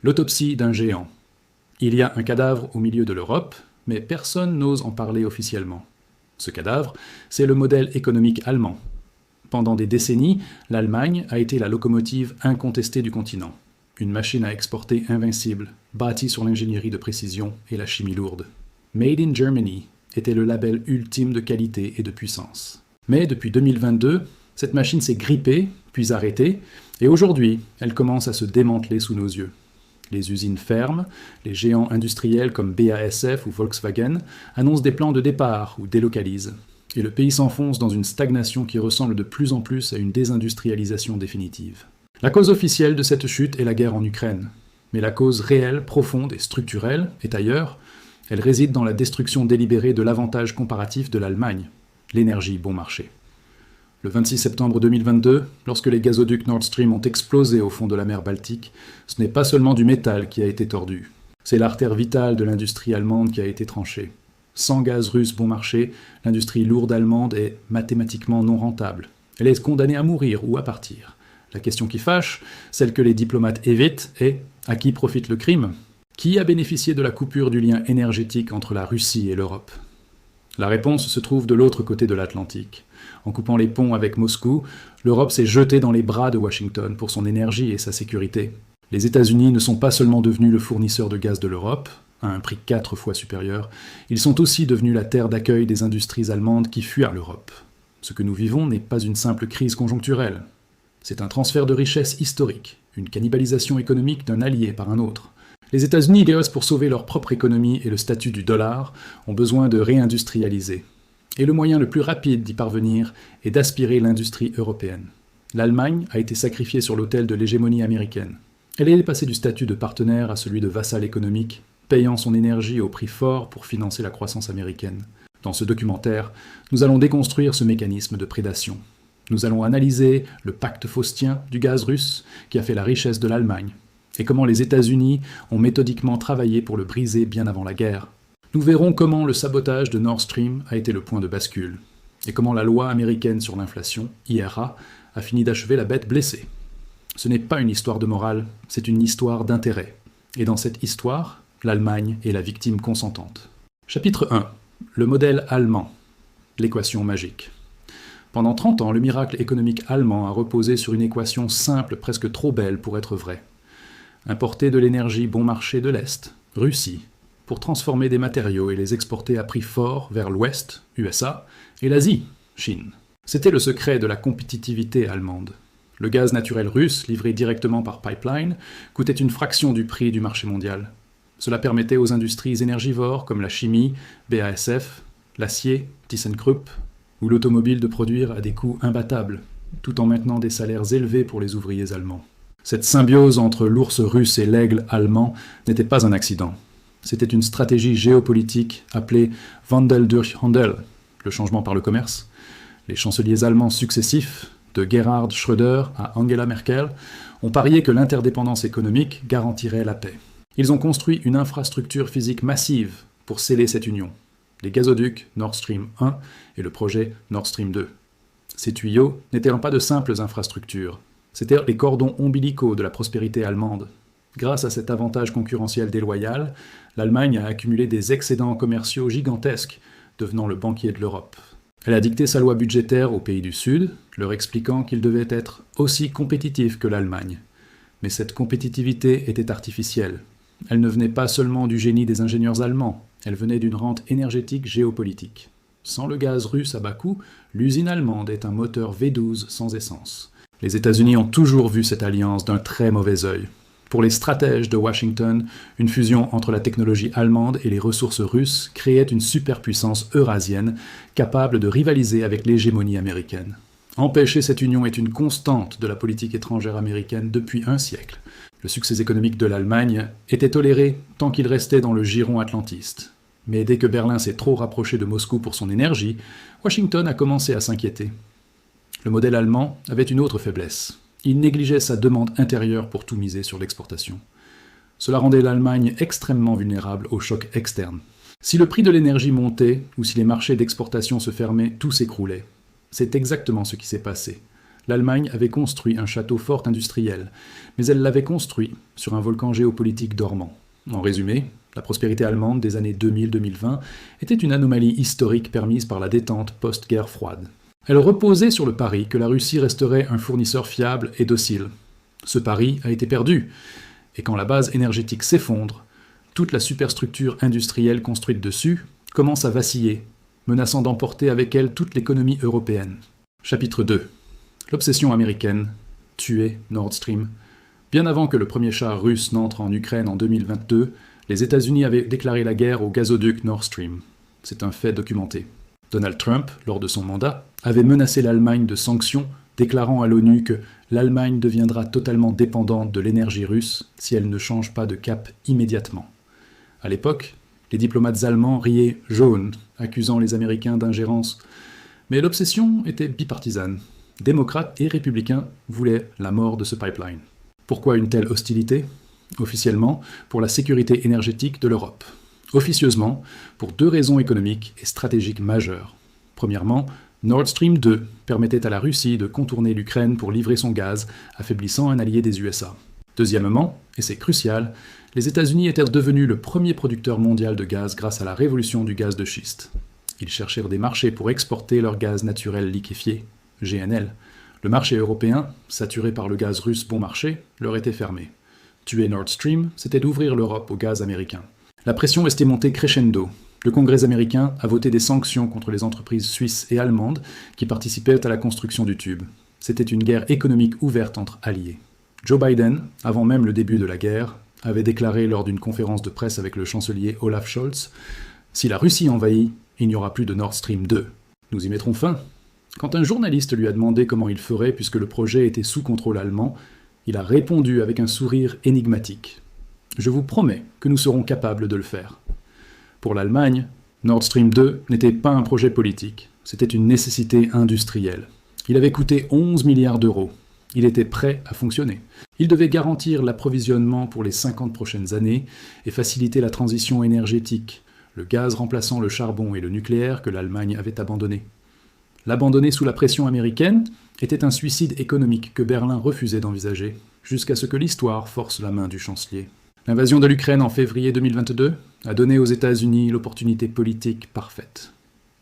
L'autopsie d'un géant. Il y a un cadavre au milieu de l'Europe, mais personne n'ose en parler officiellement. Ce cadavre, c'est le modèle économique allemand. Pendant des décennies, l'Allemagne a été la locomotive incontestée du continent. Une machine à exporter invincible, bâtie sur l'ingénierie de précision et la chimie lourde. Made in Germany était le label ultime de qualité et de puissance. Mais depuis 2022, cette machine s'est grippée, puis arrêtée, et aujourd'hui, elle commence à se démanteler sous nos yeux. Les usines ferment, les géants industriels comme BASF ou Volkswagen annoncent des plans de départ ou délocalisent. Et le pays s'enfonce dans une stagnation qui ressemble de plus en plus à une désindustrialisation définitive. La cause officielle de cette chute est la guerre en Ukraine. Mais la cause réelle, profonde et structurelle est ailleurs. Elle réside dans la destruction délibérée de l'avantage comparatif de l'Allemagne, l'énergie bon marché. Le 26 septembre 2022, lorsque les gazoducs Nord Stream ont explosé au fond de la mer Baltique, ce n'est pas seulement du métal qui a été tordu. C'est l'artère vitale de l'industrie allemande qui a été tranchée. Sans gaz russe bon marché, l'industrie lourde allemande est mathématiquement non rentable. Elle est condamnée à mourir ou à partir. La question qui fâche, celle que les diplomates évitent, est « à qui profite le crime ?» Qui a bénéficié de la coupure du lien énergétique entre la Russie et l'Europe? La réponse se trouve de l'autre côté de l'Atlantique. En coupant les ponts avec Moscou, l'Europe s'est jetée dans les bras de Washington pour son énergie et sa sécurité. Les États-Unis ne sont pas seulement devenus le fournisseur de gaz de l'Europe, à un prix 4 fois supérieur, ils sont aussi devenus la terre d'accueil des industries allemandes qui fuirent l'Europe. Ce que nous vivons n'est pas une simple crise conjoncturelle. C'est un transfert de richesse historique, une cannibalisation économique d'un allié par un autre. Les États-Unis, pour sauver leur propre économie et le statut du dollar, ont besoin de réindustrialiser. Et le moyen le plus rapide d'y parvenir est d'aspirer l'industrie européenne. L'Allemagne a été sacrifiée sur l'autel de l'hégémonie américaine. Elle est passée du statut de partenaire à celui de vassal économique, payant son énergie au prix fort pour financer la croissance américaine. Dans ce documentaire, nous allons déconstruire ce mécanisme de prédation. Nous allons analyser le pacte faustien du gaz russe qui a fait la richesse de l'Allemagne, et comment les États-Unis ont méthodiquement travaillé pour le briser bien avant la guerre. Nous verrons comment le sabotage de Nord Stream a été le point de bascule, et comment la loi américaine sur l'inflation, IRA, a fini d'achever la bête blessée. Ce n'est pas une histoire de morale, c'est une histoire d'intérêt. Et dans cette histoire, l'Allemagne est la victime consentante. Chapitre 1. Le modèle allemand. L'équation magique. Pendant 30 ans, le miracle économique allemand a reposé sur une équation simple, presque trop belle pour être vraie. Importer de l'énergie bon marché de l'Est, Russie, pour transformer des matériaux et les exporter à prix fort vers l'Ouest, USA, et l'Asie, Chine. C'était le secret de la compétitivité allemande. Le gaz naturel russe, livré directement par pipeline, coûtait une fraction du prix du marché mondial. Cela permettait aux industries énergivores comme la chimie, BASF, l'acier, ThyssenKrupp, ou l'automobile de produire à des coûts imbattables, tout en maintenant des salaires élevés pour les ouvriers allemands. Cette symbiose entre l'ours russe et l'aigle allemand n'était pas un accident. C'était une stratégie géopolitique appelée Wandel durch Handel, le changement par le commerce. Les chanceliers allemands successifs, de Gerhard Schröder à Angela Merkel, ont parié que l'interdépendance économique garantirait la paix. Ils ont construit une infrastructure physique massive pour sceller cette union. Les gazoducs Nord Stream 1 et le projet Nord Stream 2. Ces tuyaux n'étaient pas de simples infrastructures. C'étaient les cordons ombilicaux de la prospérité allemande. Grâce à cet avantage concurrentiel déloyal, l'Allemagne a accumulé des excédents commerciaux gigantesques, devenant le banquier de l'Europe. Elle a dicté sa loi budgétaire aux pays du Sud, leur expliquant qu'ils devaient être aussi compétitifs que l'Allemagne. Mais cette compétitivité était artificielle. Elle ne venait pas seulement du génie des ingénieurs allemands, elle venait d'une rente énergétique géopolitique. Sans le gaz russe à bas coût, l'usine allemande est un moteur V12 sans essence. Les États-Unis ont toujours vu cette alliance d'un très mauvais œil. Pour les stratèges de Washington, une fusion entre la technologie allemande et les ressources russes créait une superpuissance eurasienne capable de rivaliser avec l'hégémonie américaine. Empêcher cette union est une constante de la politique étrangère américaine depuis un siècle. Le succès économique de l'Allemagne était toléré tant qu'il restait dans le giron atlantiste. Mais dès que Berlin s'est trop rapproché de Moscou pour son énergie, Washington a commencé à s'inquiéter. Le modèle allemand avait une autre faiblesse. Il négligeait sa demande intérieure pour tout miser sur l'exportation. Cela rendait l'Allemagne extrêmement vulnérable aux chocs externes. Si le prix de l'énergie montait, ou si les marchés d'exportation se fermaient, tout s'écroulait. C'est exactement ce qui s'est passé. l'Allemagne avait construit un château fort industriel, mais elle l'avait construit sur un volcan géopolitique dormant. En résumé, la prospérité allemande des années 2000-2020 était une anomalie historique permise par la détente post-guerre froide. Elle reposait sur le pari que la Russie resterait un fournisseur fiable et docile. Ce pari a été perdu, et quand la base énergétique s'effondre, toute la superstructure industrielle construite dessus commence à vaciller, menaçant d'emporter avec elle toute l'économie européenne. Chapitre 2. L'obsession américaine, tuer Nord Stream. Bien avant que le premier char russe n'entre en Ukraine en 2022, les États-Unis avaient déclaré la guerre au gazoduc Nord Stream. C'est un fait documenté. Donald Trump, lors de son mandat, avait menacé l'Allemagne de sanctions, déclarant à l'ONU que l'Allemagne deviendra totalement dépendante de l'énergie russe si elle ne change pas de cap immédiatement. À l'époque, les diplomates allemands riaient jaune, accusant les Américains d'ingérence. Mais l'obsession était bipartisane. Démocrates et républicains voulaient la mort de ce pipeline. Pourquoi une telle hostilité ? Officiellement, pour la sécurité énergétique de l'Europe. Officieusement, pour 2 raisons économiques et stratégiques majeures. Premièrement, Nord Stream 2 permettait à la Russie de contourner l'Ukraine pour livrer son gaz, affaiblissant un allié des USA. Deuxièmement, et c'est crucial, les États-Unis étaient devenus le premier producteur mondial de gaz grâce à la révolution du gaz de schiste. Ils cherchèrent des marchés pour exporter leur gaz naturel liquéfié, GNL. Le marché européen, saturé par le gaz russe bon marché, leur était fermé. Tuer Nord Stream, c'était d'ouvrir l'Europe au gaz américain. La pression restait montée crescendo. Le Congrès américain a voté des sanctions contre les entreprises suisses et allemandes qui participaient à la construction du tube. C'était une guerre économique ouverte entre alliés. Joe Biden, avant même le début de la guerre, avait déclaré lors d'une conférence de presse avec le chancelier Olaf Scholz « Si la Russie envahit, il n'y aura plus de Nord Stream 2. Nous y mettrons fin ». Quand un journaliste lui a demandé comment il ferait puisque le projet était sous contrôle allemand, il a répondu avec un sourire énigmatique. « Je vous promets que nous serons capables de le faire. » Pour l'Allemagne, Nord Stream 2 n'était pas un projet politique, c'était une nécessité industrielle. Il avait coûté 11 milliards d'euros. Il était prêt à fonctionner. Il devait garantir l'approvisionnement pour les 50 prochaines années et faciliter la transition énergétique, le gaz remplaçant le charbon et le nucléaire que l'Allemagne avait abandonné. L'abandonner sous la pression américaine était un suicide économique que Berlin refusait d'envisager, jusqu'à ce que l'histoire force la main du chancelier. L'invasion de l'Ukraine en février 2022 a donné aux États-Unis l'opportunité politique parfaite.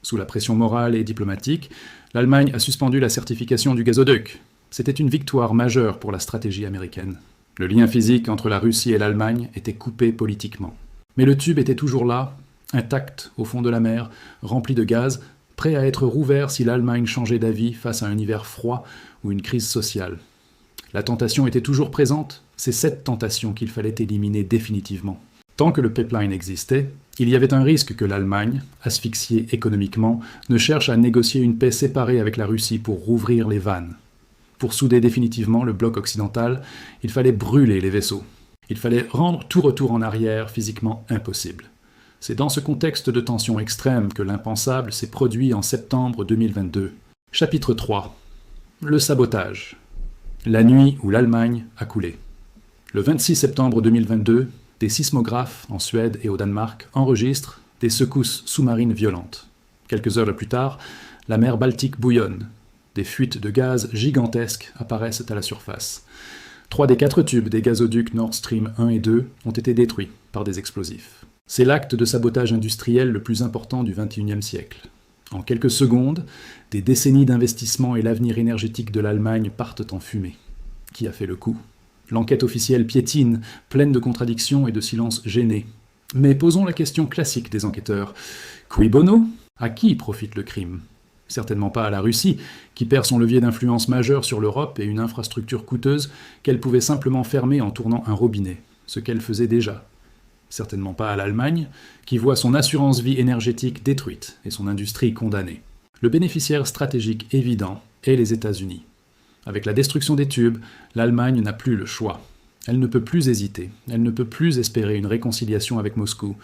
Sous la pression morale et diplomatique, l'Allemagne a suspendu la certification du gazoduc. C'était une victoire majeure pour la stratégie américaine. Le lien physique entre la Russie et l'Allemagne était coupé politiquement. Mais le tube était toujours là, intact au fond de la mer, rempli de gaz, prêt à être rouvert si l'Allemagne changeait d'avis face à un hiver froid ou une crise sociale. La tentation était toujours présente, c'est cette tentation qu'il fallait éliminer définitivement. Tant que le pipeline existait, il y avait un risque que l'Allemagne, asphyxiée économiquement, ne cherche à négocier une paix séparée avec la Russie pour rouvrir les vannes. Pour souder définitivement le bloc occidental, il fallait brûler les vaisseaux. Il fallait rendre tout retour en arrière physiquement impossible. C'est dans ce contexte de tension extrême que l'impensable s'est produit en septembre 2022. Chapitre 3. Le sabotage. La nuit où l'Allemagne a coulé. Le 26 septembre 2022, des sismographes en Suède et au Danemark enregistrent des secousses sous-marines violentes. Quelques heures plus tard, la mer Baltique bouillonne. Des fuites de gaz gigantesques apparaissent à la surface. 3 des 4 tubes des gazoducs Nord Stream 1 et 2 ont été détruits par des explosifs. C'est l'acte de sabotage industriel le plus important du XXIe siècle. En quelques secondes, des décennies d'investissement et l'avenir énergétique de l'Allemagne partent en fumée. Qui a fait le coup ? L'enquête officielle piétine, pleine de contradictions et de silences gênés. Mais posons la question classique des enquêteurs. Cui bono ? À qui profite le crime ? Certainement pas à la Russie, qui perd son levier d'influence majeur sur l'Europe et une infrastructure coûteuse qu'elle pouvait simplement fermer en tournant un robinet, ce qu'elle faisait déjà. Certainement pas à l'Allemagne, qui voit son assurance vie énergétique détruite et son industrie condamnée. Le bénéficiaire stratégique évident est les États-Unis. Avec la destruction des tubes, l'Allemagne n'a plus le choix. Elle ne peut plus hésiter, elle ne peut plus espérer une réconciliation avec Moscou.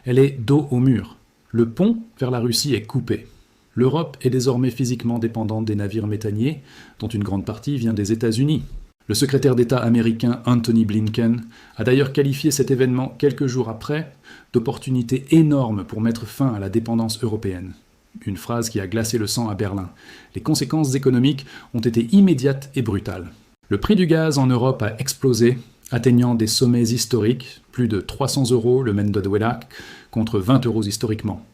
Elle est dos au mur. Le pont vers la Russie est coupé. L'Europe est désormais physiquement dépendante des navires méthaniers, dont une grande partie vient des États-Unis. Le secrétaire d'État américain Anthony Blinken a d'ailleurs qualifié cet événement quelques jours après d'opportunité énorme pour mettre fin à la dépendance européenne. une phrase qui a glacé le sang à Berlin. Les conséquences économiques ont été immédiates et brutales. Le prix du gaz en Europe a explosé, atteignant des sommets historiques, plus de 300 € le Mendo-Duelac, contre 20 € historiquement.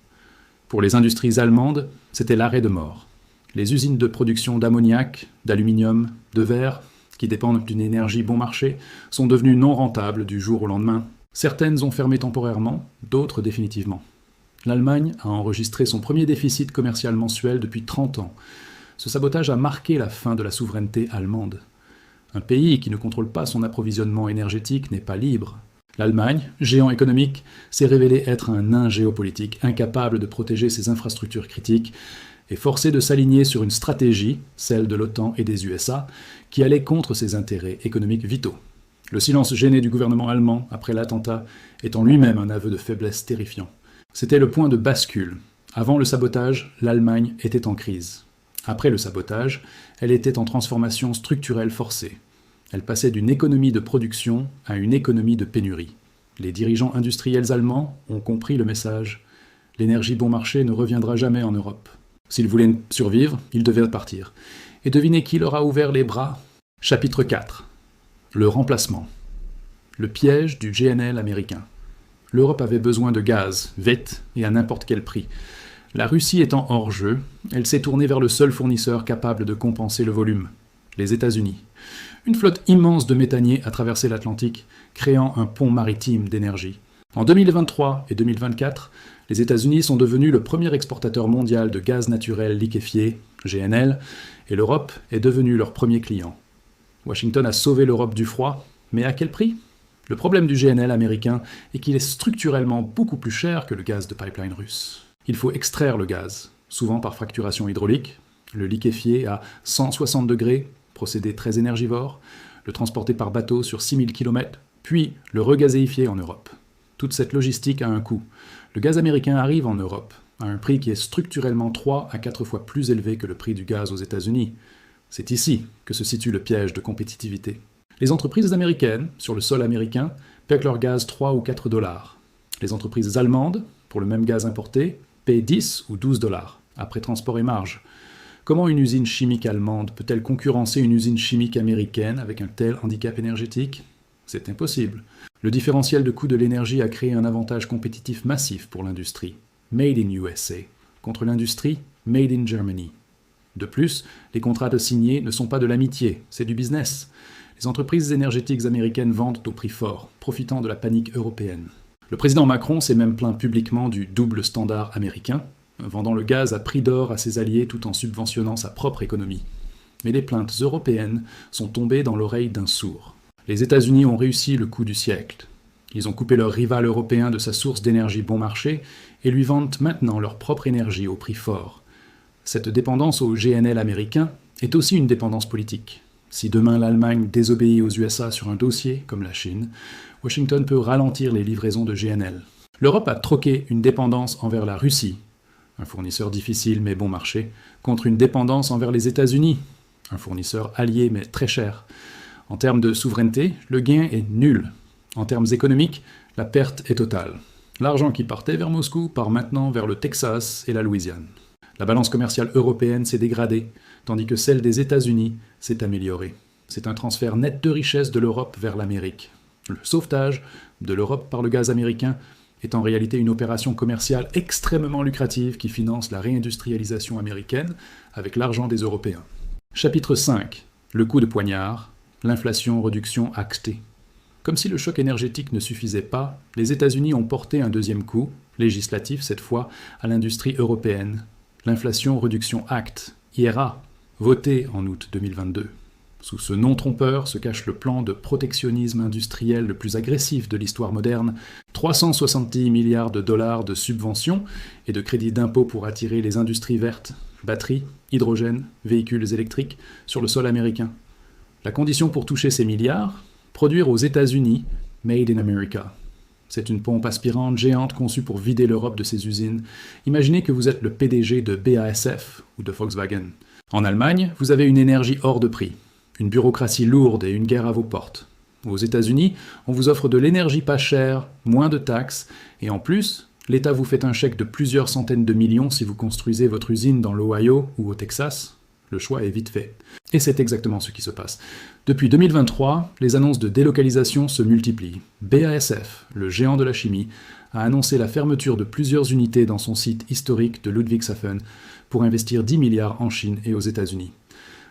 Pour les industries allemandes, c'était l'arrêt de mort. Les usines de production d'ammoniac, d'aluminium, de verre, qui dépendent d'une énergie bon marché, sont devenues non rentables du jour au lendemain. Certaines ont fermé temporairement, d'autres définitivement. L'Allemagne a enregistré son premier déficit commercial mensuel depuis 30 ans. Ce sabotage a marqué la fin de la souveraineté allemande. Un pays qui ne contrôle pas son approvisionnement énergétique n'est pas libre. L'Allemagne, géant économique, s'est révélée être un nain géopolitique, incapable de protéger ses infrastructures critiques, et forcée de s'aligner sur une stratégie, celle de l'OTAN et des USA, qui allait contre ses intérêts économiques vitaux. Le silence gêné du gouvernement allemand après l'attentat est en lui-même un aveu de faiblesse terrifiant. C'était le point de bascule. Avant le sabotage, l'Allemagne était en crise. Après le sabotage, elle était en transformation structurelle forcée. Elle passait d'une économie de production à une économie de pénurie. Les dirigeants industriels allemands ont compris le message. L'énergie bon marché ne reviendra jamais en Europe. S'ils voulaient survivre, ils devaient partir. Et devinez qui leur a ouvert les bras ? Chapitre 4. Le remplacement. Le piège du GNL américain. L'Europe avait besoin de gaz, vite et à n'importe quel prix. La Russie étant hors jeu, elle s'est tournée vers le seul fournisseur capable de compenser le volume, les États-Unis. Une flotte immense de méthaniers a traversé l'Atlantique, créant un pont maritime d'énergie. En 2023 et 2024, les États-Unis sont devenus le premier exportateur mondial de gaz naturel liquéfié, GNL, et l'Europe est devenue leur premier client. Washington a sauvé l'Europe du froid, mais à quel prix ? Le problème du GNL américain est qu'il est structurellement beaucoup plus cher que le gaz de pipeline russe. Il faut extraire le gaz, souvent par fracturation hydraulique, le liquéfier à 160 degrés, procédé très énergivore, le transporter par bateau sur 6000 km, puis le regazéifier en Europe. Toute cette logistique a un coût. Le gaz américain arrive en Europe, à un prix qui est structurellement 3 à 4 fois plus élevé que le prix du gaz aux États-Unis. C'est ici que se situe le piège de compétitivité. Les entreprises américaines, sur le sol américain, paient leur gaz 3 ou 4 $. Les entreprises allemandes, pour le même gaz importé, paient 10 ou 12 $, après transport et marge. Comment une usine chimique allemande peut-elle concurrencer une usine chimique américaine avec un tel handicap énergétique ? C'est impossible. Le différentiel de coût de l'énergie a créé un avantage compétitif massif pour l'industrie, Made in USA, contre l'industrie Made in Germany. De plus, les contrats signés ne sont pas de l'amitié, c'est du business. Les entreprises énergétiques américaines vendent au prix fort, profitant de la panique européenne. Le président Macron s'est même plaint publiquement du double standard américain, vendant le gaz à prix d'or à ses alliés tout en subventionnant sa propre économie. Mais les plaintes européennes sont tombées dans l'oreille d'un sourd. Les États-Unis ont réussi le coup du siècle. Ils ont coupé leur rival européen de sa source d'énergie bon marché et lui vendent maintenant leur propre énergie au prix fort. Cette dépendance au GNL américain est aussi une dépendance politique. Si demain l'Allemagne désobéit aux USA sur un dossier, comme la Chine, Washington peut ralentir les livraisons de GNL. L'Europe a troqué une dépendance envers la Russie, un fournisseur difficile mais bon marché, contre une dépendance envers les États-Unis, un fournisseur allié mais très cher. En termes de souveraineté, le gain est nul. En termes économiques, la perte est totale. L'argent qui partait vers Moscou part maintenant vers le Texas et la Louisiane. La balance commerciale européenne s'est dégradée, tandis que celle des États-Unis s'est améliorée. C'est un transfert net de richesse de l'Europe vers l'Amérique. Le sauvetage de l'Europe par le gaz américain est en réalité une opération commerciale extrêmement lucrative qui finance la réindustrialisation américaine avec l'argent des Européens. Chapitre 5. Le coup de poignard. L'inflation-réduction actée. Comme si le choc énergétique ne suffisait pas, les États-Unis ont porté un deuxième coup, législatif cette fois, à l'industrie européenne. L'Inflation Reduction Act, IRA, voté en août 2022. Sous ce nom trompeur se cache le plan de protectionnisme industriel le plus agressif de l'histoire moderne, 370 milliards de dollars de subventions et de crédits d'impôt pour attirer les industries vertes, batteries, hydrogène, véhicules électriques, sur le sol américain. La condition pour toucher ces milliards, produire aux États-Unis, Made in America. C'est une pompe aspirante géante conçue pour vider l'Europe de ses usines. Imaginez que vous êtes le PDG de BASF ou de Volkswagen. En Allemagne, vous avez une énergie hors de prix, une bureaucratie lourde et une guerre à vos portes. Aux États-Unis, on vous offre de l'énergie pas chère, moins de taxes, et en plus, L'État vous fait un chèque de plusieurs centaines de millions si vous construisez votre usine dans l'Ohio ou au Texas. Le choix est vite fait. Et c'est exactement ce qui se passe. Depuis 2023, les annonces de délocalisation se multiplient. BASF, le géant de la chimie, a annoncé la fermeture de plusieurs unités dans son site historique de Ludwigshafen pour investir 10 milliards en Chine et aux États-Unis.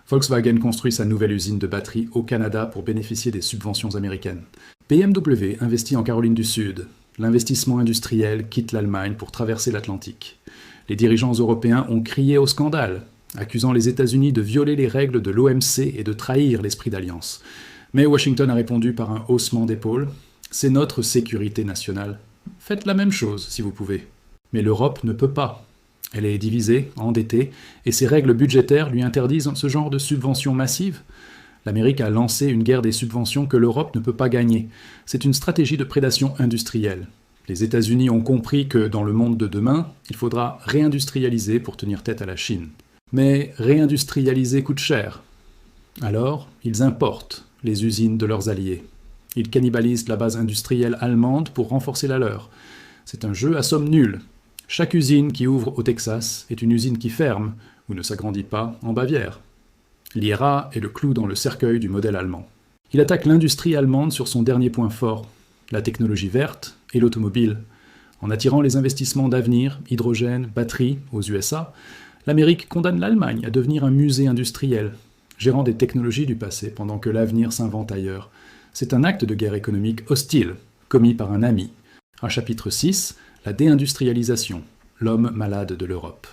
Volkswagen construit sa nouvelle usine de batterie au Canada pour bénéficier des subventions américaines. BMW investit en Caroline du Sud. L'investissement industriel quitte l'Allemagne pour traverser l'Atlantique. Les dirigeants européens ont crié au scandale, accusant les États-Unis de violer les règles de l'OMC et de trahir l'esprit d'alliance. Mais Washington a répondu par un haussement d'épaules. C'est notre sécurité nationale. Faites la même chose si vous pouvez. Mais l'Europe ne peut pas. Elle est divisée, endettée, et ses règles budgétaires lui interdisent ce genre de subventions massives. L'Amérique a lancé une guerre des subventions que l'Europe ne peut pas gagner. C'est une stratégie de prédation industrielle. Les États-Unis ont compris que dans le monde de demain, il faudra réindustrialiser pour tenir tête à la Chine. Mais réindustrialiser coûte cher. Alors, ils importent les usines de leurs alliés. Ils cannibalisent la base industrielle allemande pour renforcer la leur. C'est un jeu à somme nulle. Chaque usine qui ouvre au Texas est une usine qui ferme ou ne s'agrandit pas en Bavière. L'IRA est le clou dans le cercueil du modèle allemand. Il attaque l'industrie allemande sur son dernier point fort, la technologie verte et l'automobile. En attirant les investissements d'avenir, hydrogène, batterie, aux USA, l'Amérique condamne l'Allemagne à devenir un musée industriel, gérant des technologies du passé pendant que l'avenir s'invente ailleurs. C'est un acte de guerre économique hostile, commis par un ami. Un chapitre 6, la déindustrialisation, l'homme malade de l'Europe.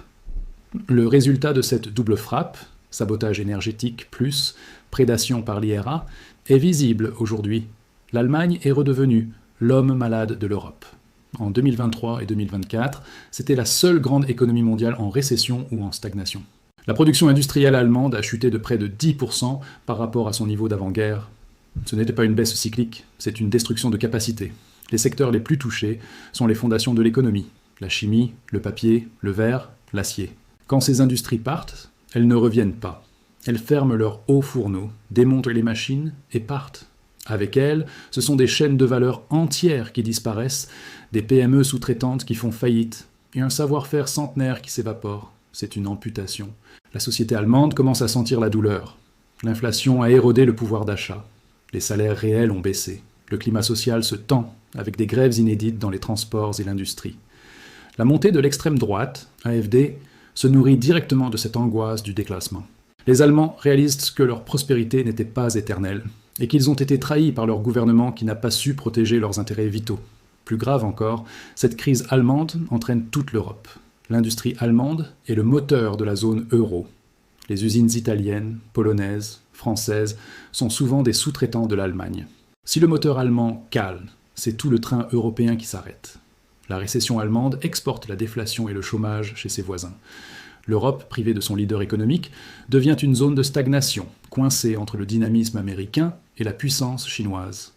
Le résultat de cette double frappe, sabotage énergétique plus prédation par l'IRA, est visible aujourd'hui. L'Allemagne est redevenue l'homme malade de l'Europe. En 2023 et 2024, c'était la seule grande économie mondiale en récession ou en stagnation. La production industrielle allemande a chuté de près de 10% par rapport à son niveau d'avant-guerre. Ce n'était pas une baisse cyclique, c'est une destruction de capacité. Les secteurs les plus touchés sont les fondations de l'économie, la chimie, le papier, le verre, l'acier. Quand ces industries partent, elles ne reviennent pas. Elles ferment leurs hauts fourneaux, démontent les machines et partent. Avec elles, ce sont des chaînes de valeur entières qui disparaissent, des PME sous-traitantes qui font faillite, et un savoir-faire centenaire qui s'évapore. C'est une amputation. La société allemande commence à sentir la douleur. L'inflation a érodé le pouvoir d'achat. Les salaires réels ont baissé. Le climat social se tend, avec des grèves inédites dans les transports et l'industrie. La montée de l'extrême droite, AfD, se nourrit directement de cette angoisse du déclassement. Les Allemands réalisent que leur prospérité n'était pas éternelle, et qu'ils ont été trahis par leur gouvernement qui n'a pas su protéger leurs intérêts vitaux. Plus grave encore, cette crise allemande entraîne toute l'Europe. L'industrie allemande est le moteur de la zone euro. Les usines italiennes, polonaises, françaises sont souvent des sous-traitants de l'Allemagne. Si le moteur allemand cale, c'est tout le train européen qui s'arrête. La récession allemande exporte la déflation et le chômage chez ses voisins. L'Europe, privée de son leader économique, devient une zone de stagnation, coincée entre le dynamisme américain et la puissance chinoise.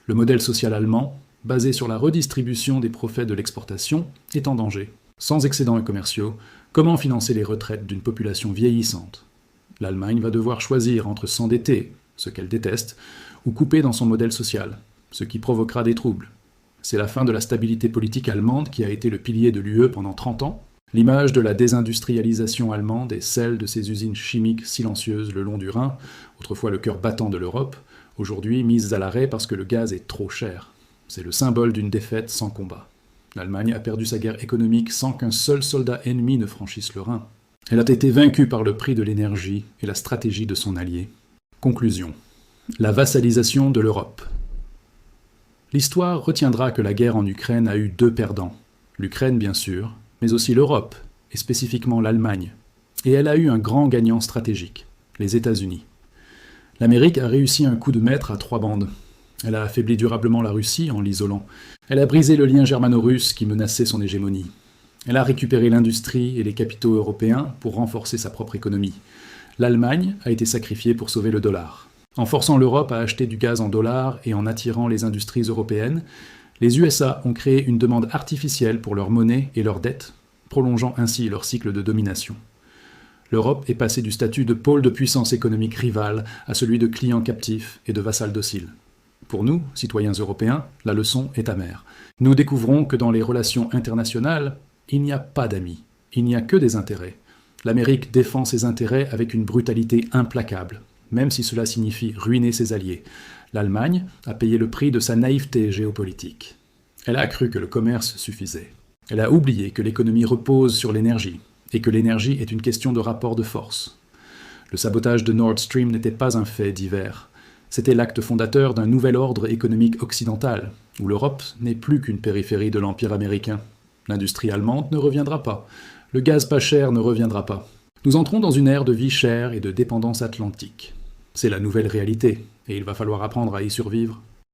Le modèle social allemand, basé sur la redistribution des profits de l'exportation, est en danger. Sans excédents commerciaux, comment financer les retraites d'une population vieillissante ? L'Allemagne va devoir choisir entre s'endetter, ce qu'elle déteste, ou couper dans son modèle social, ce qui provoquera des troubles. C'est la fin de la stabilité politique allemande qui a été le pilier de l'UE pendant 30 ans. L'image de la désindustrialisation allemande est celle de ces usines chimiques silencieuses le long du Rhin, autrefois le cœur battant de l'Europe, aujourd'hui mises à l'arrêt parce que le gaz est trop cher. C'est le symbole d'une défaite sans combat. L'Allemagne a perdu sa guerre économique sans qu'un seul soldat ennemi ne franchisse le Rhin. Elle a été vaincue par le prix de l'énergie et la stratégie de son allié. Conclusion. La vassalisation de l'Europe. L'histoire retiendra que la guerre en Ukraine a eu deux perdants. L'Ukraine, bien sûr, mais aussi l'Europe, et spécifiquement l'Allemagne. Et elle a eu un grand gagnant stratégique, les États-Unis. L'Amérique a réussi un coup de maître à trois bandes. Elle a affaibli durablement la Russie en l'isolant. Elle a brisé le lien germano-russe qui menaçait son hégémonie. Elle a récupéré l'industrie et les capitaux européens pour renforcer sa propre économie. L'Allemagne a été sacrifiée pour sauver le dollar. En forçant l'Europe à acheter du gaz en dollars et en attirant les industries européennes, les USA ont créé une demande artificielle pour leur monnaie et leurs dettes, prolongeant ainsi leur cycle de domination. L'Europe est passée du statut de pôle de puissance économique rivale à celui de client captif et de vassal docile. Pour nous, citoyens européens, la leçon est amère. Nous découvrons que dans les relations internationales, il n'y a pas d'amis, il n'y a que des intérêts. L'Amérique défend ses intérêts avec une brutalité implacable, même si cela signifie ruiner ses alliés. L'Allemagne a payé le prix de sa naïveté géopolitique. Elle a cru que le commerce suffisait. Elle a oublié que l'économie repose sur l'énergie, et que l'énergie est une question de rapport de force. Le sabotage de Nord Stream n'était pas un fait divers. C'était l'acte fondateur d'un nouvel ordre économique occidental, où l'Europe n'est plus qu'une périphérie de l'Empire américain. L'industrie allemande ne reviendra pas. Le gaz pas cher ne reviendra pas. Nous entrons dans une ère de vie chère et de dépendance atlantique. C'est la nouvelle réalité, et il va falloir apprendre à y survivre